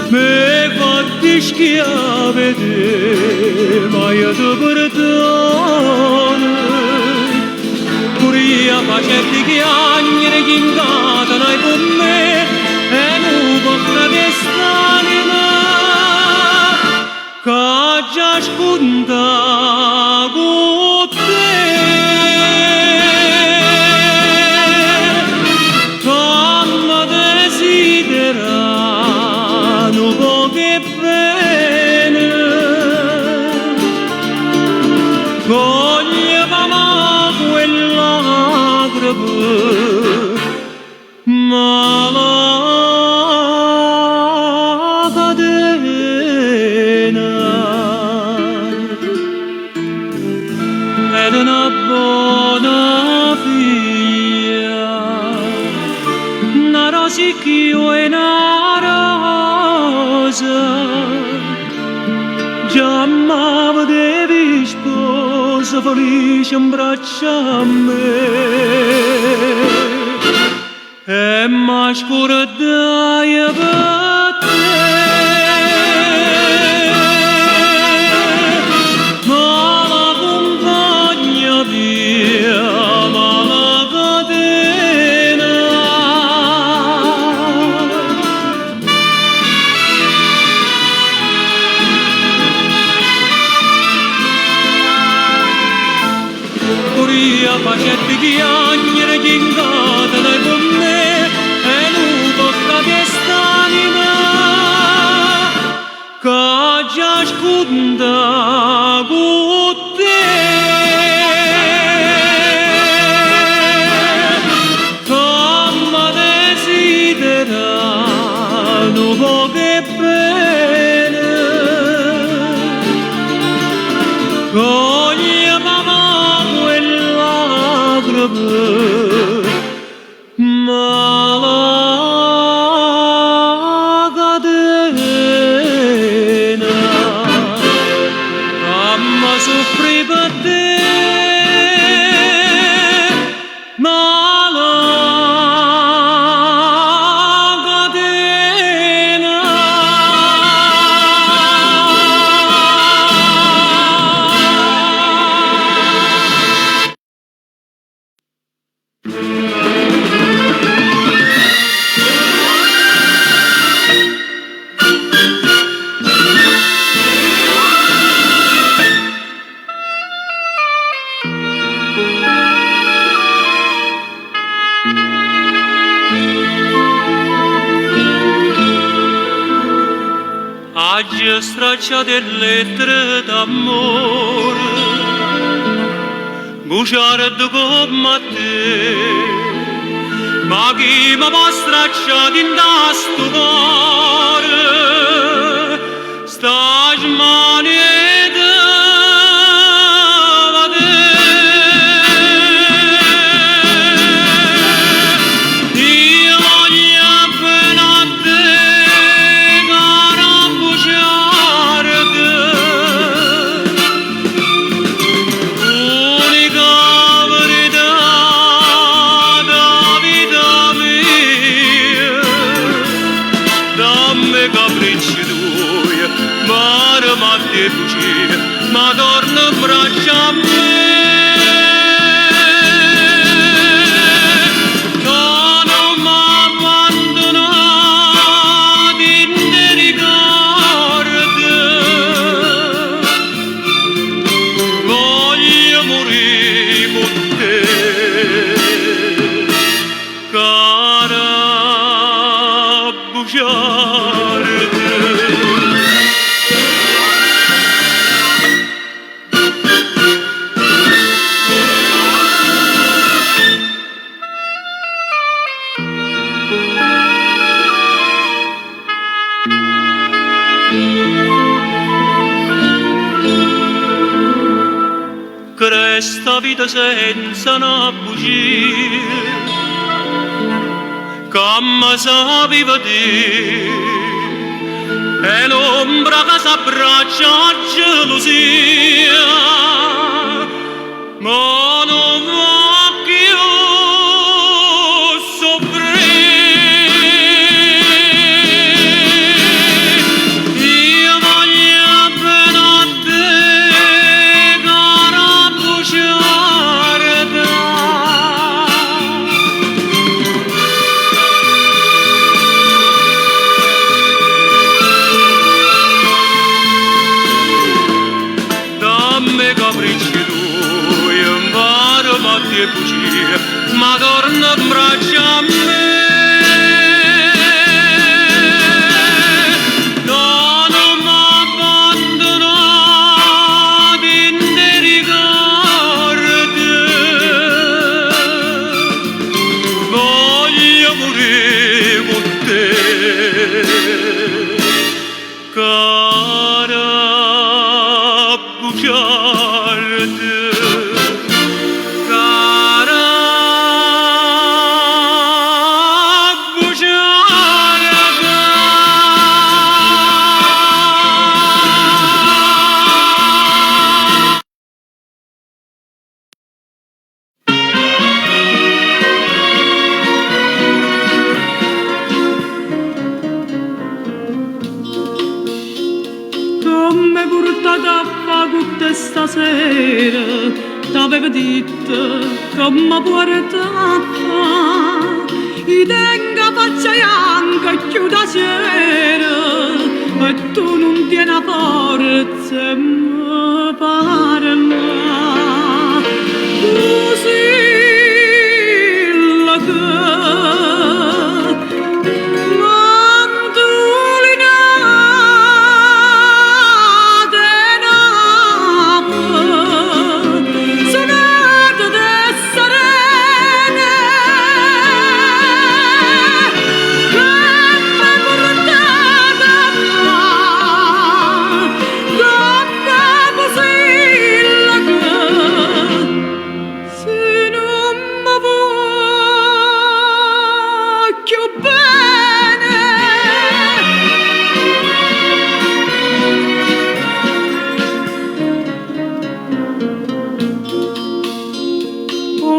mi fa schiave ma io ti perdono. Pure io facetti chiagnere che ingatano con me e non porta quest'anima che già spunta con te. Come desiderano poche bene coglievamo quell'agrave ma la catena ed una buona figlia, una rosicchio e una rosa già m'avevi sposa felice in braccia a me e mi scordai per te, ma la compagna via voglia facette chiagnere chingata dai con me e non tocca che st'anima che già sconda con te come desidera un po' che bene coglie mamma quella ma la catena mamma soffri per te ma la catena Oggi stracciate lettere d'amore bugiardo come te ma chi mi va stracciato in sto cuore sta smanetta io voglio appena a te cara bugiardo unica verità da vita mia dammi capricci tuoi mare ma te bugie ma torna in braccio a me che non m'abbandonare in te ricordo voglio morire con te cara bugiardo questa vita senza una bugia come sapeva te e l'ombra che s'abbraccia a gelosia ma non voglio soffrire io voglio appena a te cara bugiarda dammi capricci tuoi imparo ma te bugie ma torna in braccio a me non m'abbandonare in te ricordo voglio morire con te cara bugiardo cara bugiardo come portata a fare con te stasera t'avevo detto come portata i tenga faccia bianca e chiuda sera e tu non tieni a forza e mi parla tu sei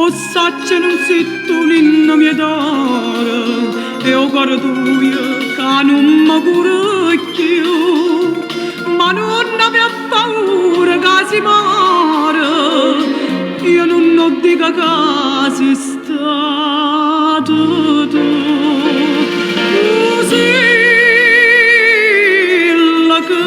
Possaccia non sitto l'inno mia d'ora e o guarduia che non mi curacchio, ma non abbia paura che si muore, io non ho dica che sei stato tu. Usilla che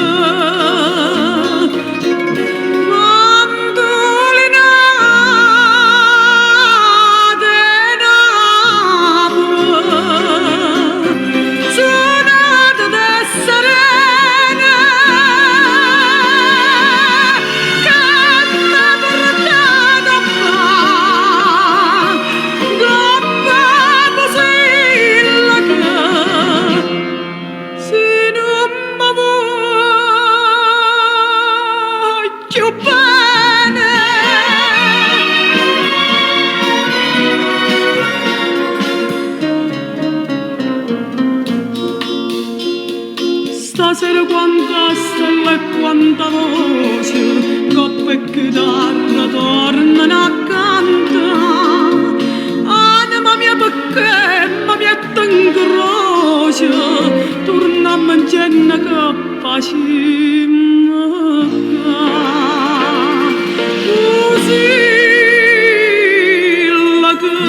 stasera quanta stella e quanta voce, coppa e chitarra tornano a cantare. Anima mia perché mi mette in croce, torniamo in genna che facciamo. Usilla che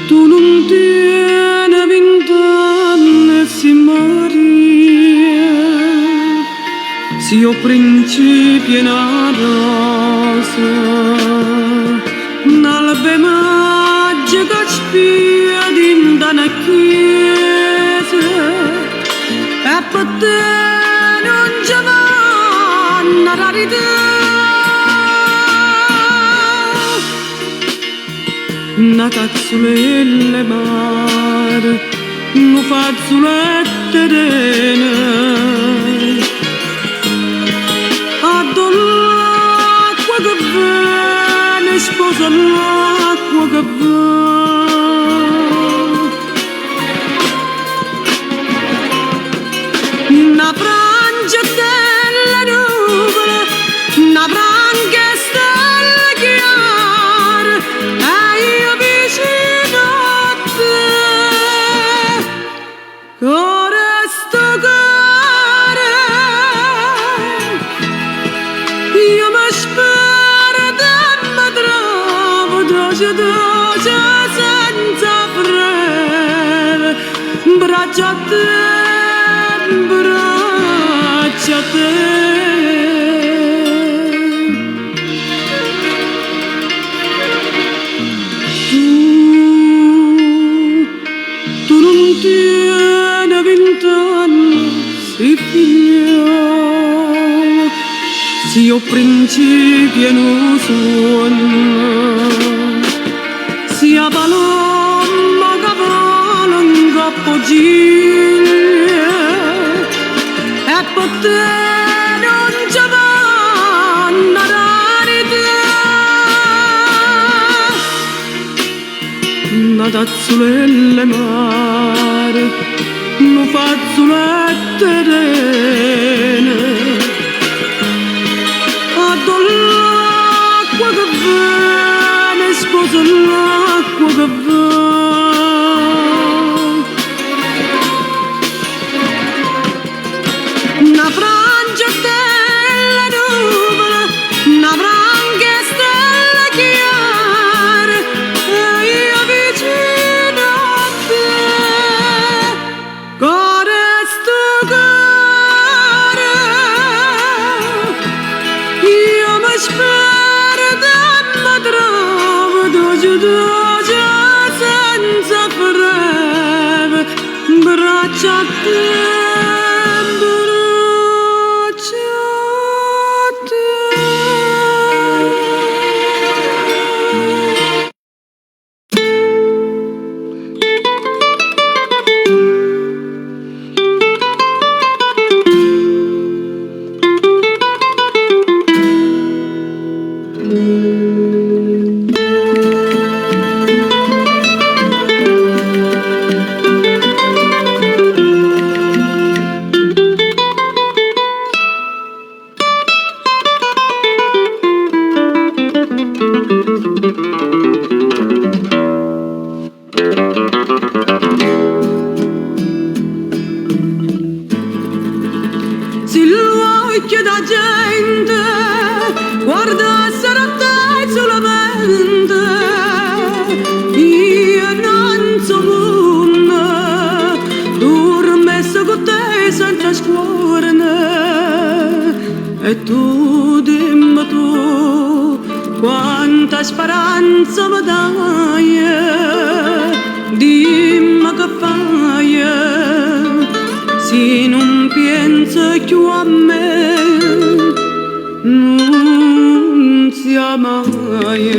tu non tieni 20 anni, si Maria, si io principio una rosa, nell'albe magica spia di una chiesa, e per te non c'è una rarità. Una cazzolella mare, un fazzoletto rene, addo l'acqua che viene, sposa l'acqua che viene. Una frangia delle nuvole, una franca stella chiara, e io vicino a te, con sto cuore, io mi spero che mi trovo dolce dolce senza freme, braccia a te, braccia a te. Tu non tieni 20 anni, si figlio, si io principio non sogno, sia paloma che vola in coppo giglia, e per te non c'è una rarità. Una tazzolella mare, un fazzoletto rene, addo l'acqua che viene, sposa l'acqua che viene. Una frangia delle nuvole, una franca stella Se l'occhio da gente guardassero a te solamente, io non so buona, dormesse con te senza scuorne, e tu dimmi tu quanta speranza mi dai, dimmi che fai. Se non pensi più a me, non sia mai.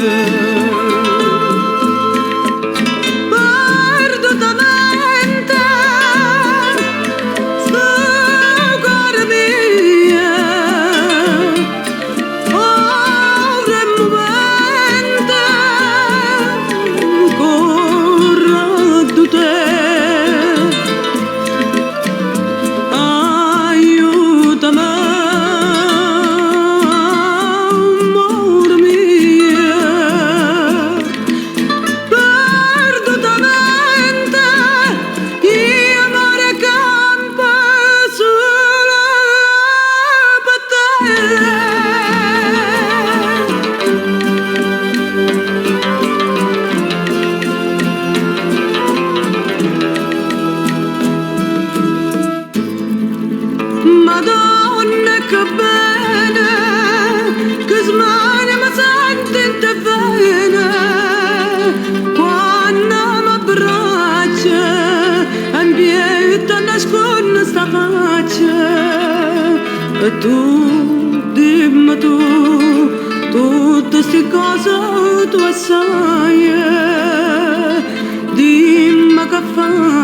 Perdutamente, sto cuore mio, ora è movente, corro da te. Amor mio, perdutamente, io amore campa solo per te. Madonna che bene, che smania mi sente bene, quando mi abbraccia, e in piedi nasconde sta faccia, e tu, dimmi tu, tutte sti cose tu sai, dimmi che fai.